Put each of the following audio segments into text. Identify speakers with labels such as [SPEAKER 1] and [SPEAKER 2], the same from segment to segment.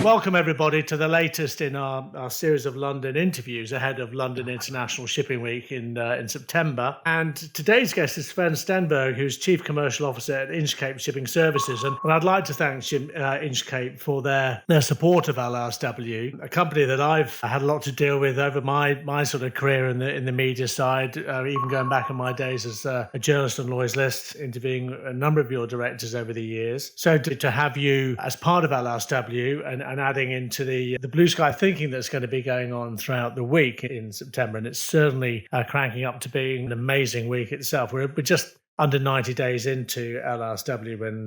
[SPEAKER 1] welcome everybody to the latest in our series of London interviews ahead of London International Shipping Week in September. And today's guest is Svend Stenberg, who's Chief Commercial Officer at Inchcape Shipping Services. And I'd like to thank Inchcape for their support of LISW, a company that I've had a lot to deal with over my sort of career in the media side, even going back in my days as a journalist on Lloyd's List, interviewing a number of your directors over the years. So to have you as part of LISW and adding into the blue sky thinking that's going to be going on throughout the week in September, and it's certainly cranking up to being an amazing week itself. We're just under 90 days into LISW when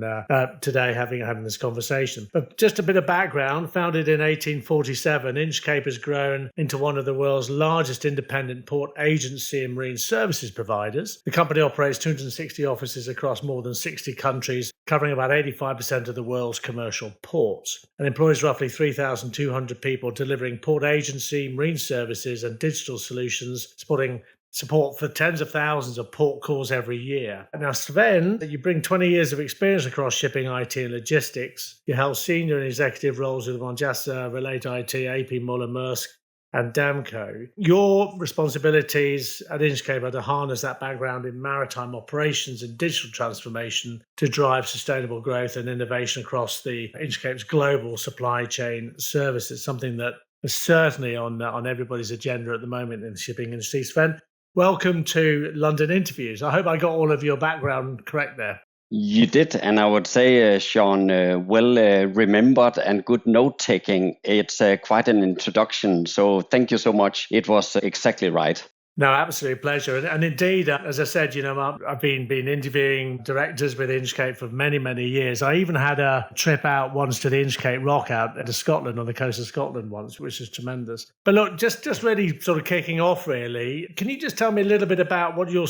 [SPEAKER 1] today having this conversation. But just a bit of background, founded in 1847, Inchcape has grown into one of the world's largest independent port agency and marine services providers. The company operates 260 offices across more than 60 countries, covering about 85% of the world's commercial ports, and employs roughly 3,200 people delivering port agency, marine services and digital solutions, supporting support for tens of thousands of port calls every year. Now, Svend, you bring 20 years of experience across shipping, IT and logistics. You held senior and executive roles with Monjasa, Relate IT, AP Moller Maersk and Damco. Your responsibilities at Inchcape are to harness that background in maritime operations and digital transformation to drive sustainable growth and innovation across the Inchcape's global supply chain services, something that is certainly on everybody's agenda at the moment in the shipping industry. Svend, welcome to London Interviews. I hope I got all of your background correct there.
[SPEAKER 2] You did, and I would say, Sean, well remembered and good note-taking. It's quite an introduction, so thank you so much. It was exactly right.
[SPEAKER 1] No, absolute pleasure. And indeed, as I said, I've been interviewing directors with Inchcape for many, many years. I even had a trip out once to the Inchcape Rock out to Scotland, on the coast of Scotland once, which is tremendous. But look, just really sort of kicking off, really, can you just tell me a little bit about what your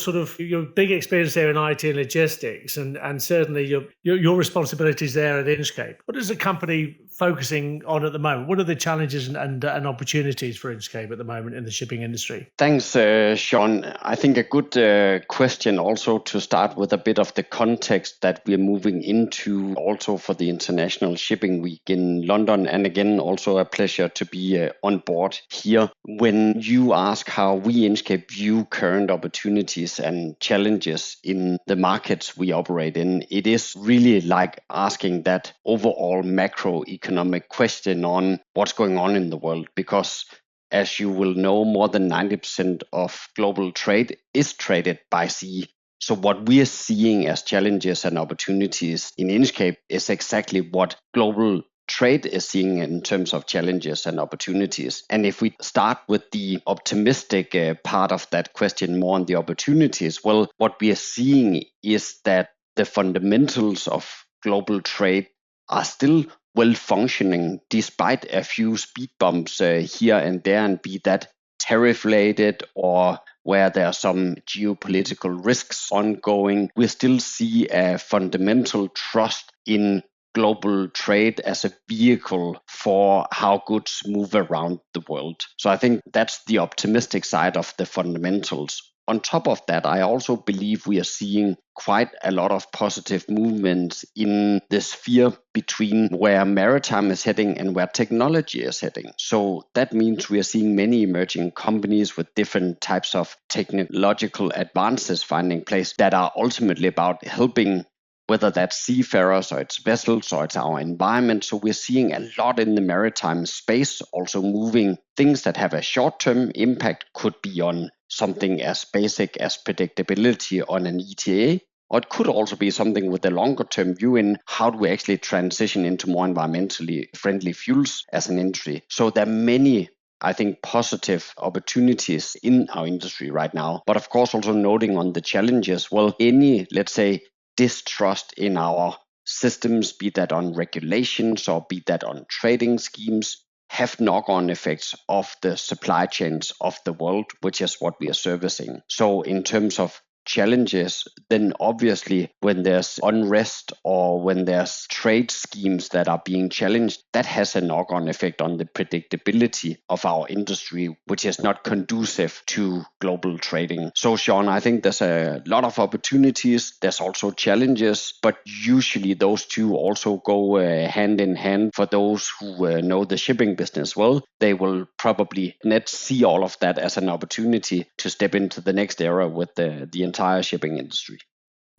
[SPEAKER 1] big experience there in IT and logistics and certainly your responsibilities there at Inchcape? What is the company focusing on at the moment? What are the challenges and opportunities for Inchcape at the moment in the shipping industry?
[SPEAKER 2] Thanks, Sean. I think a good question also to start with a bit of the context that we're moving into also for the International Shipping Week in London. And again, also a pleasure to be on board here. When you ask how we Inchcape view current opportunities and challenges in the markets we operate in, it is really like asking that overall macroeconomic question on what's going on in the world, because as you will know, more than 90% of global trade is traded by sea. So what we are seeing as challenges and opportunities in Inchcape is exactly what global trade is seeing in terms of challenges and opportunities. And if we start with the optimistic part of that question, more on the opportunities, well, what we are seeing is that the fundamentals of global trade are still well functioning despite a few speed bumps here and there, and be that tariff related or where there are some geopolitical risks ongoing. We still see a fundamental trust in global trade as a vehicle for how goods move around the world. So I think that's the optimistic side of the fundamentals. On top of that, I also believe we are seeing quite a lot of positive movements in the sphere between where maritime is heading and where technology is heading. So that means we are seeing many emerging companies with different types of technological advances finding place that are ultimately about helping, whether that's seafarers or it's vessels or it's our environment. So we're seeing a lot in the maritime space, also moving things that have a short-term impact, could be on something as basic as predictability on an ETA, or it could also be something with a longer-term view in how do we actually transition into more environmentally friendly fuels as an industry. So there are many, I think, positive opportunities in our industry right now. But of course, also noting on the challenges, well, any, let's say, distrust in our systems, be that on regulations or be that on trading schemes, have knock-on effects of the supply chains of the world, which is what we are servicing. So in terms of challenges, then obviously when there's unrest or when there's trade schemes that are being challenged, that has a knock-on effect on the predictability of our industry, which is not conducive to global trading. So Sean, I think there's a lot of opportunities. There's also challenges, but usually those two also go hand in hand. For those who know the shipping business well, they will probably not see all of that as an opportunity to step into the next era with the entire shipping industry.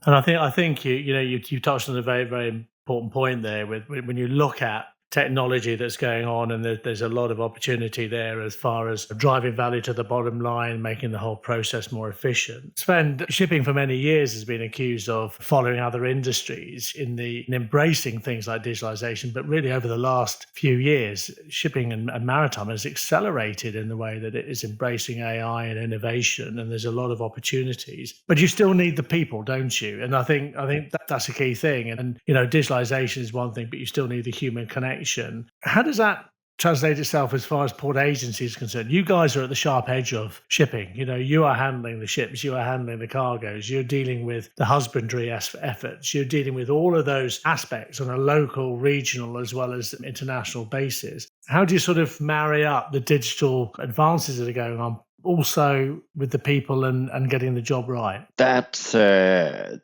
[SPEAKER 1] And I think you touched on a very, very important point there with when you look at technology that's going on, and there's a lot of opportunity there as far as driving value to the bottom line, making the whole process more efficient. Svend, shipping for many years has been accused of following other industries in embracing things like digitalisation, but really over the last few years, shipping and maritime has accelerated in the way that it is embracing AI and innovation, and there's a lot of opportunities. But you still need the people, don't you? And I think that's a key thing. And digitalisation is one thing, but you still need the human connection. How does that translate itself as far as port agency is concerned? You guys are at the sharp edge of shipping. You are handling the ships, you are handling the cargoes, you're dealing with the husbandry efforts, you're dealing with all of those aspects on a local, regional, as well as international basis. How do you sort of marry up the digital advances that are going on also with the people and getting the job right?
[SPEAKER 2] That's a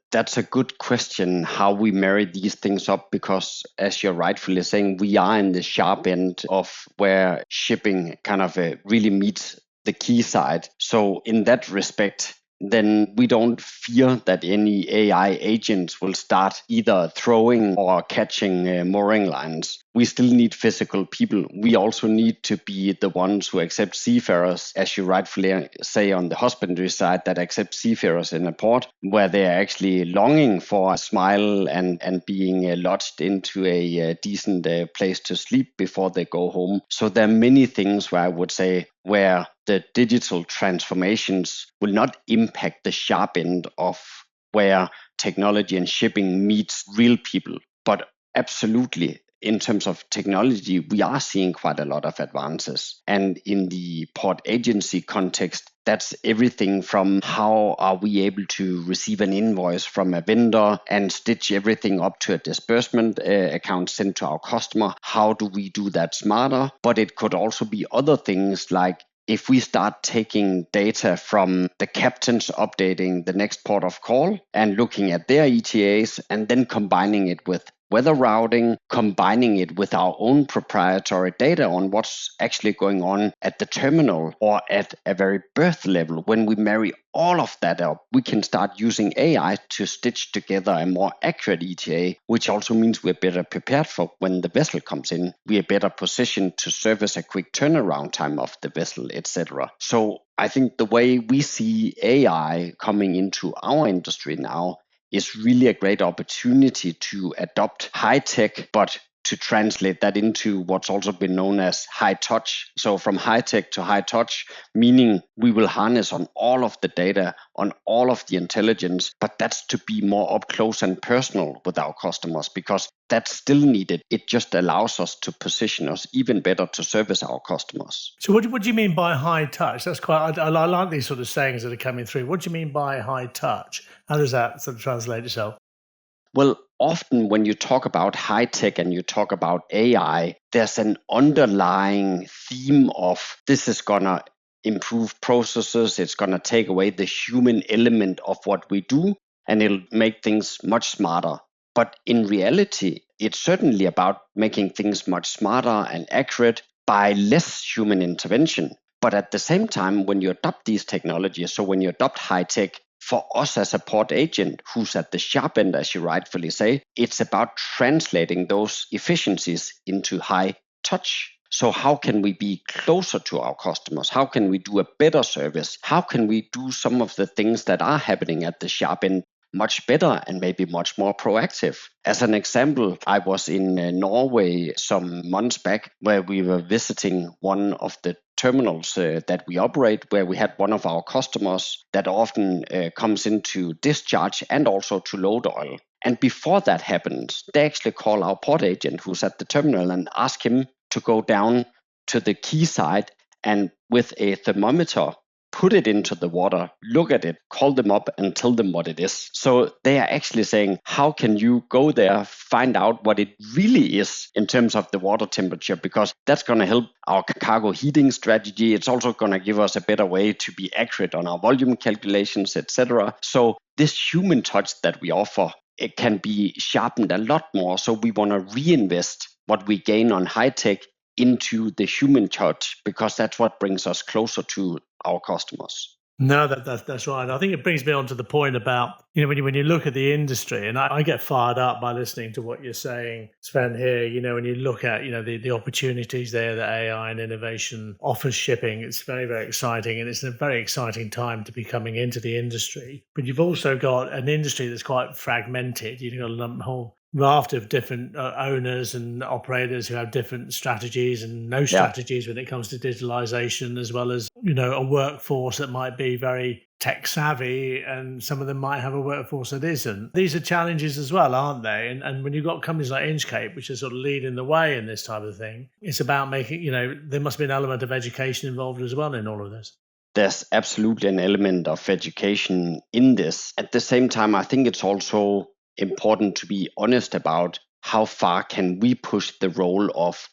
[SPEAKER 2] good question, how we marry these things up, because as you're rightfully saying, we are in the sharp end of where shipping kind of really meets the key side. So in that respect, then we don't fear that any AI agents will start either throwing or catching mooring lines. We still need physical people. We also need to be the ones who accept seafarers, as you rightfully say, on the husbandry side, that accept seafarers in a port where they're actually longing for a smile and being lodged into a decent place to sleep before they go home. So there are many things where I would say where the digital transformations will not impact the sharp end of where technology and shipping meets real people. But absolutely, in terms of technology, we are seeing quite a lot of advances. And in the port agency context, that's everything from how are we able to receive an invoice from a vendor and stitch everything up to a disbursement account sent to our customer. How do we do that smarter? But it could also be other things like if we start taking data from the captains updating the next port of call and looking at their ETAs and then combining it with weather routing, combining it with our own proprietary data on what's actually going on at the terminal or at a very berth level. When we marry all of that up, we can start using AI to stitch together a more accurate ETA, which also means we're better prepared for when the vessel comes in. We are better positioned to service a quick turnaround time of the vessel, etc. So I think the way we see AI coming into our industry now is really a great opportunity to adopt high tech, but to translate that into what's also been known as high touch. So from high tech to high touch, meaning we will harness on all of the data, on all of the intelligence, but that's to be more up close and personal with our customers, because that's still needed. It just allows us to position us even better to service our customers.
[SPEAKER 1] So what do you mean by high touch? That's quite, I like these sort of sayings that are coming through. What do you mean by high touch? How does that sort of translate itself?
[SPEAKER 2] Well, often when you talk about high tech and you talk about AI, there's an underlying theme of this is going to improve processes. It's going to take away the human element of what we do, and it'll make things much smarter. But in reality, it's certainly about making things much smarter and accurate by less human intervention. But at the same time, when you adopt these technologies, so when you adopt high tech, for us as a port agent who's at the sharp end, as you rightfully say, it's about translating those efficiencies into high touch. So how can we be closer to our customers? How can we do a better service? How can we do some of the things that are happening at the sharp end much better and maybe much more proactive? As an example, I was in Norway some months back where we were visiting one of the terminals that we operate, where we had one of our customers that often comes into discharge and also to load oil. And before that happens, they actually call our port agent who's at the terminal and ask him to go down to the quay side and with a thermometer put it into the water, look at it, call them up and tell them what it is. So they are actually saying, how can you go there, find out what it really is in terms of the water temperature? Because that's going to help our cargo heating strategy. It's also going to give us a better way to be accurate on our volume calculations, etc. So this human touch that we offer, it can be sharpened a lot more. So we want to reinvest what we gain on high tech into the human touch, because that's what brings us closer to our customers.
[SPEAKER 1] No, that's right. And I think it brings me on to the point about, when you look at the industry, and I get fired up by listening to what you're saying, Sven, here, when you look at, the opportunities there that AI and innovation offers shipping, it's very, very exciting. And it's a very exciting time to be coming into the industry. But you've also got an industry that's quite fragmented. You've got a whole raft of different owners and operators who have different strategies and no strategies when it comes to digitalisation, as well as, a workforce that might be very tech savvy, and some of them might have a workforce that isn't. These are challenges as well, aren't they? And when you've got companies like Inchcape, which are sort of leading the way in this type of thing, it's about making, there must be an element of education involved as well in all of this.
[SPEAKER 2] There's absolutely an element of education in this. At the same time, I think it's also important to be honest about how far can we push the role of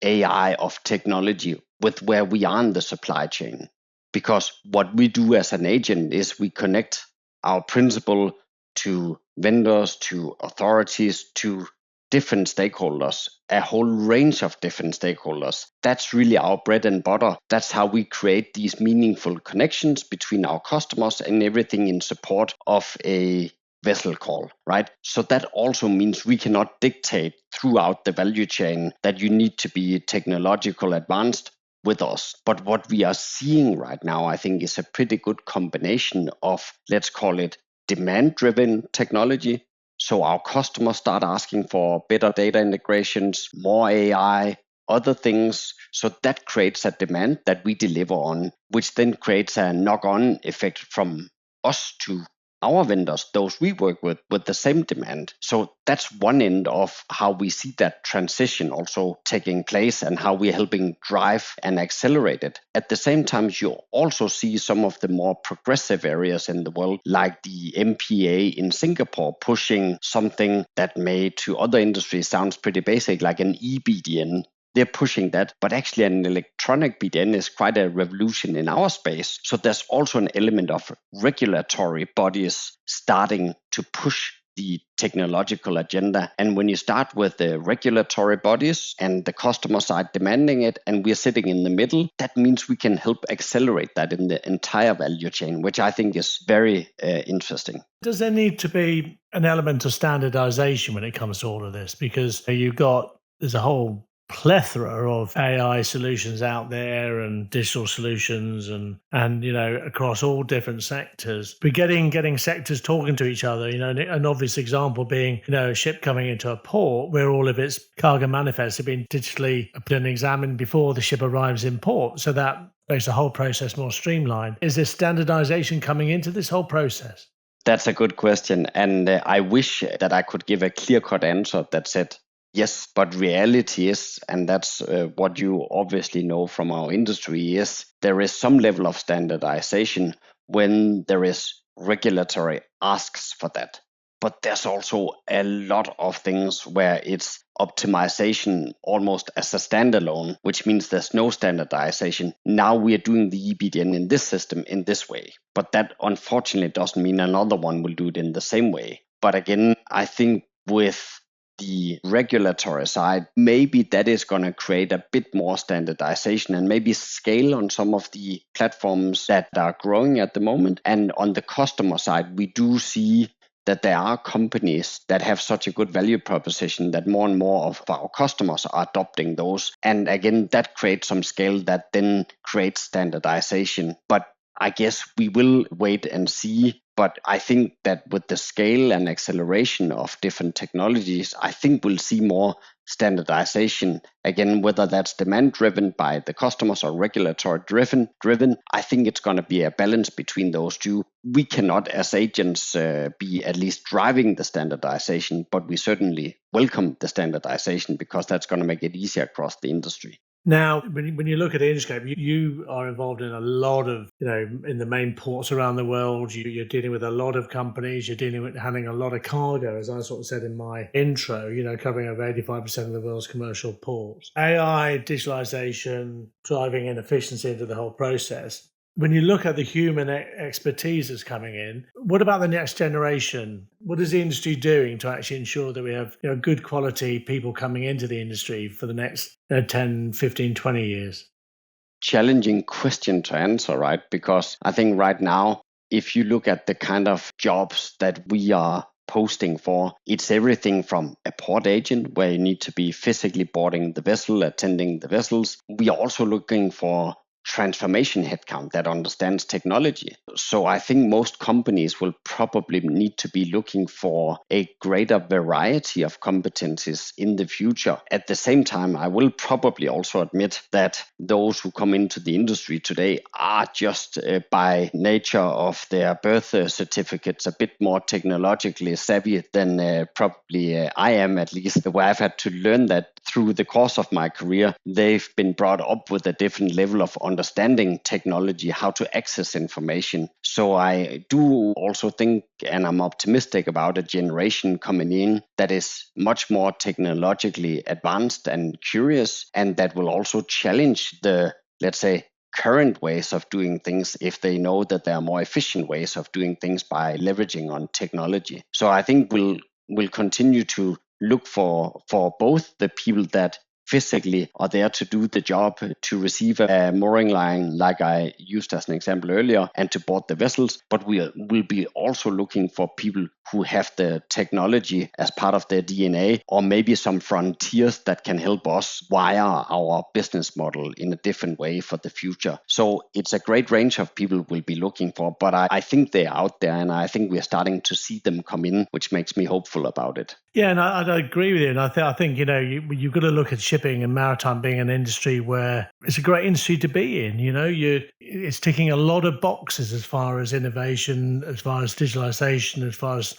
[SPEAKER 2] AI, of technology, with where we are in the supply chain. Because what we do as an agent is we connect our principal to vendors, to authorities, to different stakeholders, a whole range of different stakeholders. That's really our bread and butter. That's how we create these meaningful connections between our customers and everything in support of a vessel call, right? So that also means we cannot dictate throughout the value chain that you need to be technological advanced with us. But what we are seeing right now, I think, is a pretty good combination of, let's call it, demand-driven technology. So our customers start asking for better data integrations, more AI, other things. So that creates a demand that we deliver on, which then creates a knock-on effect from us to our vendors, those we work with the same demand. So that's one end of how we see that transition also taking place and how we're helping drive and accelerate it. At the same time, you also see some of the more progressive areas in the world, like the MPA in Singapore, pushing something that may to other industries sounds pretty basic, like an EBDN. They're pushing that, but actually an electronic BDN is quite a revolution in our space. So there's also an element of regulatory bodies starting to push the technological agenda. And when you start with the regulatory bodies and the customer side demanding it, and we're sitting in the middle, that means we can help accelerate that in the entire value chain, which I think is very interesting.
[SPEAKER 1] Does there need to be an element of standardization when it comes to all of this? Because there's a whole plethora of AI solutions out there and digital solutions and across all different sectors. But getting sectors talking to each other, an obvious example being, a ship coming into a port where all of its cargo manifests have been digitally been examined before the ship arrives in port. So that makes the whole process more streamlined. Is there standardization coming into this whole process?
[SPEAKER 2] That's a good question. And I wish that I could give a clear-cut answer that said, yes, but reality is, and that's what you obviously know from our industry, is there is some level of standardization when there is regulatory asks for that. But there's also a lot of things where it's optimization almost as a standalone, which means there's no standardization. Now we are doing the EBDN in this system in this way. But that unfortunately doesn't mean another one will do it in the same way. But again, I think with the regulatory side, maybe that is going to create a bit more standardization and maybe scale on some of the platforms that are growing at the moment. And on the customer side, we do see that there are companies that have such a good value proposition that more and more of our customers are adopting those. And again, that creates some scale that then creates standardization. But I guess we will wait and see. But I think that with the scale and acceleration of different technologies, I think we'll see more standardization. Again, whether that's demand driven by the customers or regulatory driven, I think it's going to be a balance between those two. We cannot, as agents, be at least driving the standardization, but we certainly welcome the standardization because that's going to make it easier across the industry.
[SPEAKER 1] Now, when you look at Inchcape, you are involved in a lot of, in the main ports around the world. You're dealing with a lot of companies. You're dealing with handling a lot of cargo, as I sort of said in my intro, covering over 85% of the world's commercial ports. AI, digitalisation, driving inefficiency into the whole process. When you look at the human expertise that's coming in, what about the next generation? What is the industry doing to actually ensure that we have good quality people coming into the industry for the next 10, 15, 20 years?
[SPEAKER 2] Challenging question to answer, right? Because I think right now, if you look at the kind of jobs that we are posting for, it's everything from a port agent where you need to be physically boarding the vessel, attending the vessels. We are also looking for transformation headcount that understands technology. So I think most companies will probably need to be looking for a greater variety of competencies in the future. At the same time, I will probably also admit that those who come into the industry today are just by nature of their birth certificates a bit more technologically savvy than probably I am, at least, where I've had to learn that through the course of my career. They've been brought up with a different level of understanding technology, how to access information. So I do also think, and I'm optimistic about a generation coming in that is much more technologically advanced and curious, and that will also challenge the, let's say, current ways of doing things if they know that there are more efficient ways of doing things by leveraging on technology. So I think we'll continue to look for both the people that physically are there to do the job, to receive a mooring line like I used as an example earlier, and to board the vessels. But we'll be also looking for people who have the technology as part of their DNA, or maybe some frontiers that can help us wire our business model in a different way for the future. So it's a great range of people we'll be looking for, but I think they're out there, and I think we're starting to see them come in, which makes me hopeful about it.
[SPEAKER 1] Yeah, and I agree with you. And I think you've got to look at shipping and maritime being an industry where it's a great industry to be in. It's ticking a lot of boxes as far as innovation, as far as digitalisation, as far as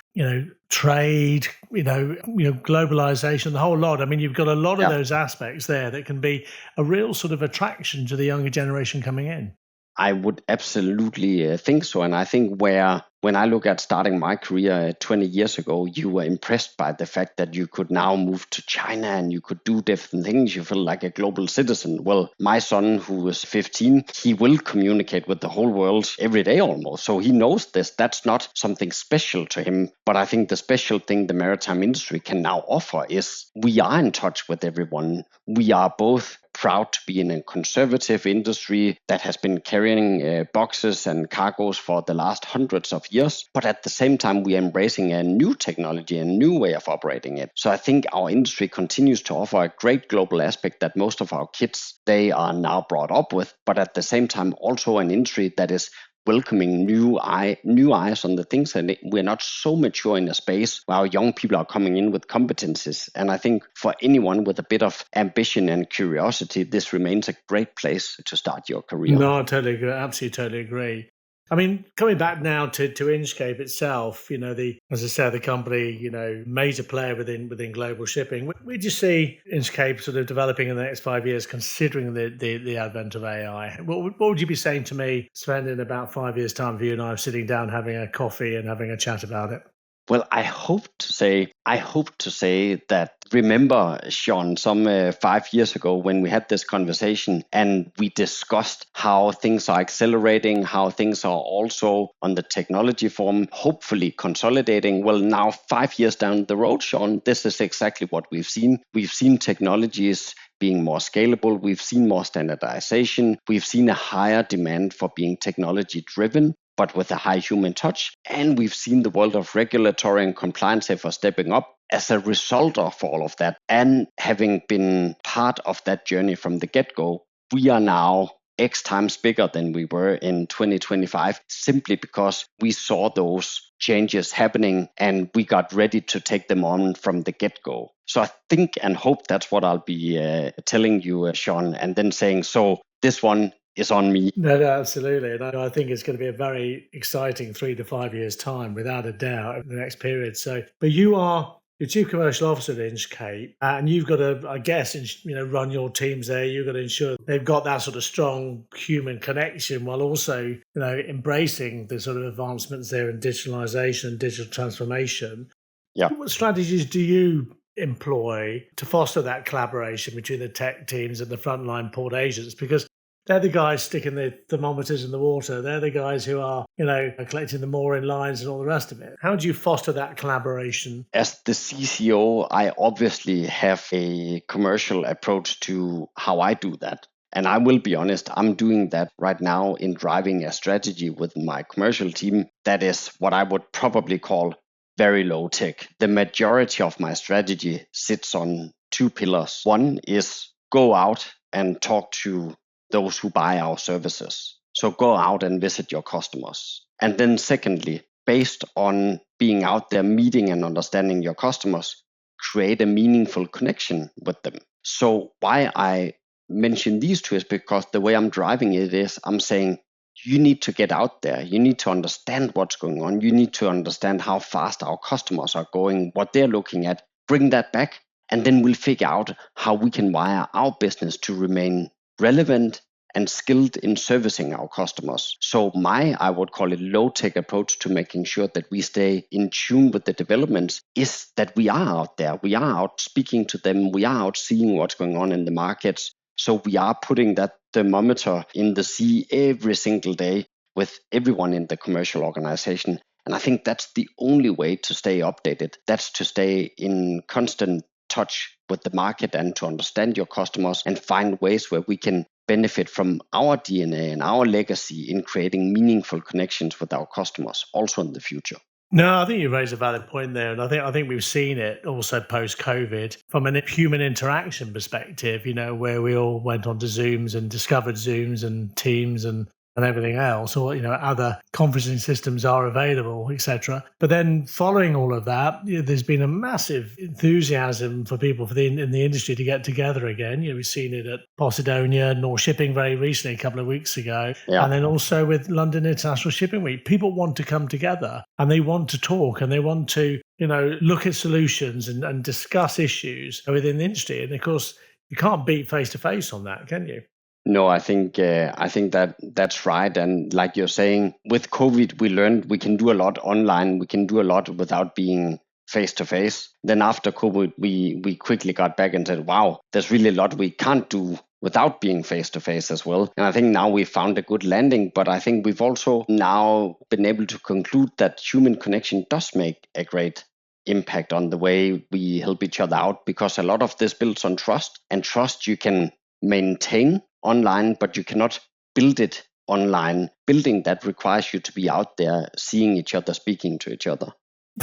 [SPEAKER 1] trade, globalization, the whole lot. I mean, you've got a lot of those aspects there that can be a real sort of attraction to the younger generation coming in.
[SPEAKER 2] I would absolutely think so. And I think when I look at starting my career 20 years ago, you were impressed by the fact that you could now move to China and you could do different things. You feel like a global citizen. Well, my son, who is 15, he will communicate with the whole world every day almost. So he knows this. That's not something special to him. But I think the special thing the maritime industry can now offer is we are in touch with everyone. We are both proud to be in a conservative industry that has been carrying boxes and cargoes for the last hundreds of years. But at the same time, we are embracing a new technology, a new way of operating it. So I think our industry continues to offer a great global aspect that most of our kids, they are now brought up with. But at the same time, also an industry that is welcoming new eyes on the things, and we're not so mature in a space where our young people are coming in with competencies. And I think for anyone with a bit of ambition and curiosity, this remains a great place to start your career.
[SPEAKER 1] No, I totally agree. Absolutely, totally agree. I mean, coming back now to Inchcape itself, as I said, the company, major player within global shipping. Where do you see Inchcape sort of developing in the next 5 years, considering the advent of AI? What would you be saying to me, Svend, in about 5 years' time, for you and I sitting down having a coffee and having a chat about it?
[SPEAKER 2] Well, I hope to say that, remember, Sean, some 5 years ago when we had this conversation and we discussed how things are accelerating, how things are also on the technology form, hopefully consolidating. Well, now 5 years down the road, Sean, this is exactly what we've seen. We've seen technologies being more scalable. We've seen more standardization. We've seen a higher demand for being technology driven, but with a high human touch. And we've seen the world of regulatory and compliance efforts stepping up as a result of all of that. And having been part of that journey from the get-go, we are now X times bigger than we were in 2025, simply because we saw those changes happening and we got ready to take them on from the get-go. So I think and hope that's what I'll be telling you, Sean, and then saying, so this one is on me.
[SPEAKER 1] No, absolutely. And I think it's going to be a very exciting 3 to 5 years' time, without a doubt, over the next period. So, but you are you're Chief Commercial Officer at Inchcape, and you've got to, I guess, run your teams there. You've got to ensure they've got that sort of strong human connection while also, embracing the sort of advancements there in digitalisation and digital transformation.
[SPEAKER 2] Yeah.
[SPEAKER 1] What strategies do you employ to foster that collaboration between the tech teams and the frontline port agents? Because they're the guys sticking the thermometers in the water. They're the guys who are, collecting the mooring lines and all the rest of it. How do you foster that collaboration?
[SPEAKER 2] As the CCO, I obviously have a commercial approach to how I do that. And I will be honest, I'm doing that right now in driving a strategy with my commercial team that is what I would probably call very low tech. The majority of my strategy sits on two pillars. One is go out and talk to those who buy our services. So go out and visit your customers. And then secondly, based on being out there meeting and understanding your customers, create a meaningful connection with them. So why I mention these two is because the way I'm driving it is I'm saying you need to get out there. You need to understand what's going on. You need to understand how fast our customers are going, what they're looking at, bring that back, and then we'll figure out how we can wire our business to remain relevant and skilled in servicing our customers. So I would call it low-tech approach to making sure that we stay in tune with the developments is that we are out there. We are out speaking to them. We are out seeing what's going on in the markets. So we are putting that thermometer in the sea every single day with everyone in the commercial organization. And I think that's the only way to stay updated. That's to stay in constant touch with the market and to understand your customers and find ways where we can benefit from our DNA and our legacy in creating meaningful connections with our customers also in the future.
[SPEAKER 1] No, I think you raise a valid point there. And I think we've seen it also post-COVID from a human interaction perspective, where we all went onto Zooms and discovered Zooms and Teams and everything else, or, other conferencing systems are available, etc. But then following all of that, there's been a massive enthusiasm for people in the industry to get together again. We've seen it at Posidonia, North Shipping very recently, a couple of weeks ago. Yeah. And then also with London International Shipping Week, people want to come together and they want to talk and they want to, look at solutions and discuss issues within the industry. And of course, you can't beat face-to-face on that, can you?
[SPEAKER 2] No, I think that's right. And like you're saying, with COVID, we learned we can do a lot online. We can do a lot without being face to face. Then after COVID, we quickly got back and said, wow, there's really a lot we can't do without being face to face as well. And I think now we found a good landing. But I think we've also now been able to conclude that human connection does make a great impact on the way we help each other out, because a lot of this builds on trust, and trust you can maintain online, but you cannot build it online. Building that requires you to be out there, seeing each other, speaking to each other.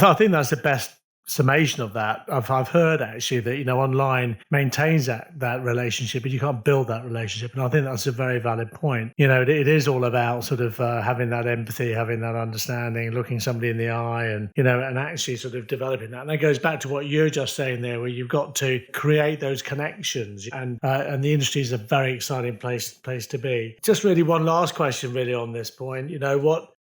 [SPEAKER 1] I think that's the best summation of that. I've heard actually that online maintains that relationship, but you can't build that relationship, and I think that's a very valid point. It is all about sort of having that empathy, having that understanding, looking somebody in the eye, and and actually sort of developing that. And that goes back to what you're just saying there, where you've got to create those connections, and the industry is a very exciting place to be. Just really one last question, really on this point.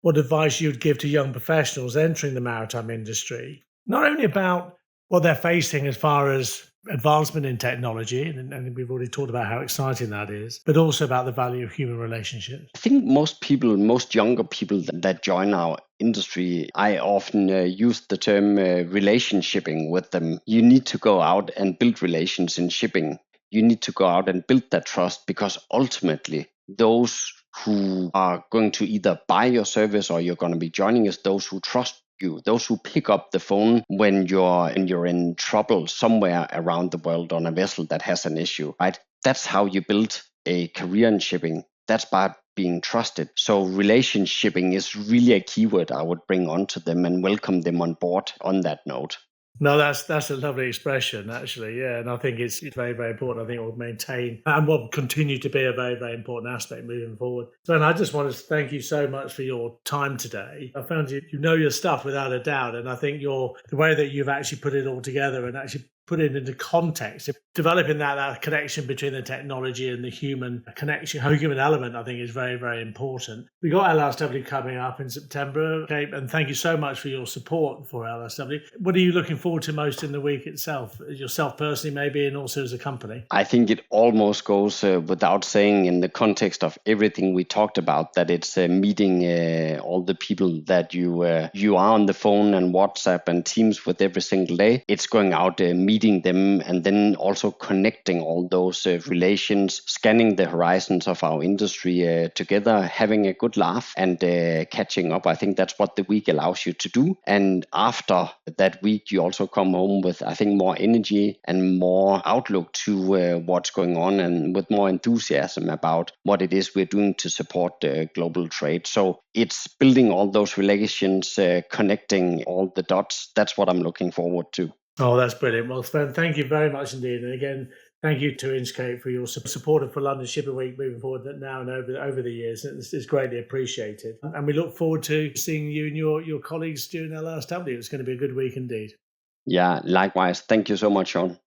[SPEAKER 1] What advice you'd give to young professionals entering the maritime industry? Not only about what they're facing as far as advancement in technology, and we've already talked about how exciting that is, but also about the value of human relationships.
[SPEAKER 2] I think most younger people that join our industry, I often use the term relationshipping with them. You need to go out and build relations in shipping. You need to go out and build that trust, because ultimately those who are going to either buy your service or you're going to be joining is those who trust you, those who pick up the phone when you're in trouble somewhere around the world on a vessel that has an issue, right? That's how you build a career in shipping. That's by being trusted. So relationshipping is really a keyword I would bring onto them and welcome them on board on that note.
[SPEAKER 1] No, that's a lovely expression, actually. Yeah, and I think it's very, very important. I think it will maintain and will continue to be a very, very important aspect moving forward. So, and I just want to thank you so much for your time today. I found you know your stuff without a doubt, and I think the way that you've actually put it all together and actually put it into context. Developing that connection between the technology and the human connection, human element, I think is very, very important. We got LISW coming up in September, okay, and thank you so much for your support for LISW. What are you looking forward to most in the week itself, yourself personally maybe, and also as a company?
[SPEAKER 2] I think it almost goes without saying in the context of everything we talked about that it's meeting all the people that you are on the phone and WhatsApp and Teams with every single day. It's going out, meeting them, and then also connecting all those relations, scanning the horizons of our industry together, having a good laugh and catching up. I think that's what the week allows you to do. And after that week, you also come home with, I think, more energy and more outlook to what's going on, and with more enthusiasm about what it is we're doing to support global trade. So it's building all those relations, connecting all the dots. That's what I'm looking forward to.
[SPEAKER 1] Oh, that's brilliant. Well, Sven, thank you very much indeed. And again, thank you to Inchcape for your support for London Shipping Week moving forward now and over the years. It's greatly appreciated. And we look forward to seeing you and your colleagues during LISW. It's going to be a good week indeed.
[SPEAKER 2] Yeah, likewise. Thank you so much, Sean.